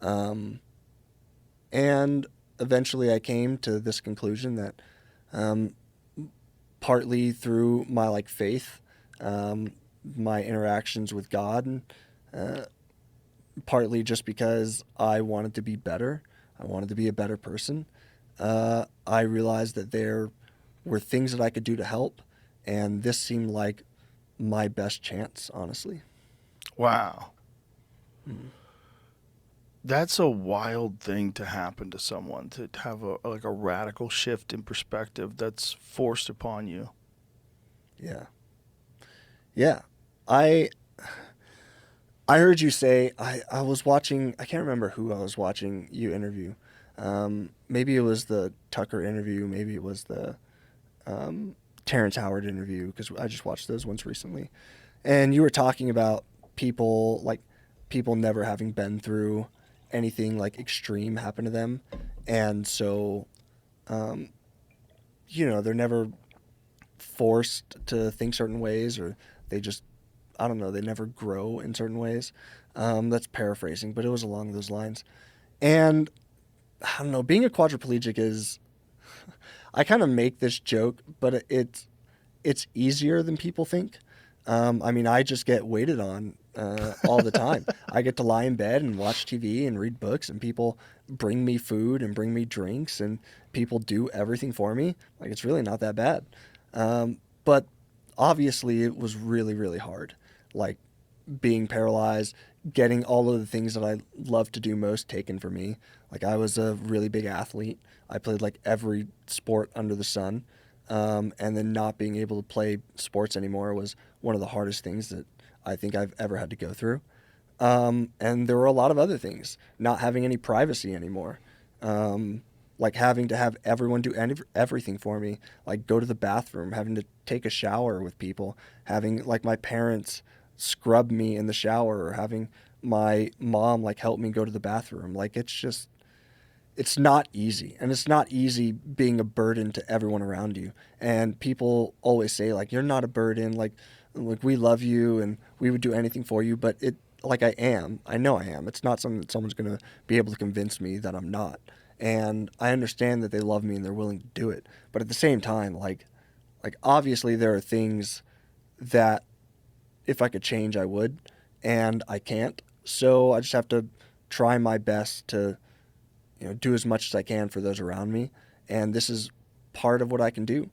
Um, and eventually I came to this conclusion that um, partly through my like faith, um, my interactions with God, and uh, partly just because I wanted to be better. I wanted to be a better person. I realized that there were things that I could do to help, and this seemed like my best chance, honestly. Wow. Mm. That's a wild thing to happen to someone, to have a like a radical shift in perspective that's forced upon you. Yeah, yeah. I I heard you say I was watching. I can't remember who I was watching you interview. Maybe it was the Tucker interview. Maybe it was the um, Terrence Howard interview because I just watched those ones recently. And you were talking about people like people never having been through anything like extreme happen to them, and so um, they're never forced to think certain ways, or they just I don't know, they never grow in certain ways. That's paraphrasing, but it was along those lines. And I don't know, being a quadriplegic is I kind of make this joke, but it's easier than people think. I mean, I just get waited on all the time. I get to lie in bed and watch TV and read books, and people bring me food and bring me drinks, and people do everything for me. Like, it's really not that bad. But obviously, it was really, really hard. Like, being paralyzed, getting all of the things that I love to do most taken from me. Like, I was a really big athlete. I played like every sport under the sun. And then not being able to play sports anymore was one of the hardest things that I think I've ever had to go through. And there were a lot of other things, not having any privacy anymore. Like having to have everyone do everything for me, like go to the bathroom, having to take a shower with people, having like my parents scrub me in the shower, or having my mom like help me go to the bathroom. Like it's not easy, and it's not easy being a burden to everyone around you. And people always say like you're not a burden, like we love you and we would do anything for you, but it like I know I am. It's not something that someone's going to be able to convince me that I'm not. And I understand that they love me and they're willing to do it, but at the same time, like obviously there are things that if I could change I would, and I can't. So I just have to try my best to do as much as I can for those around me. And this is part of what I can do.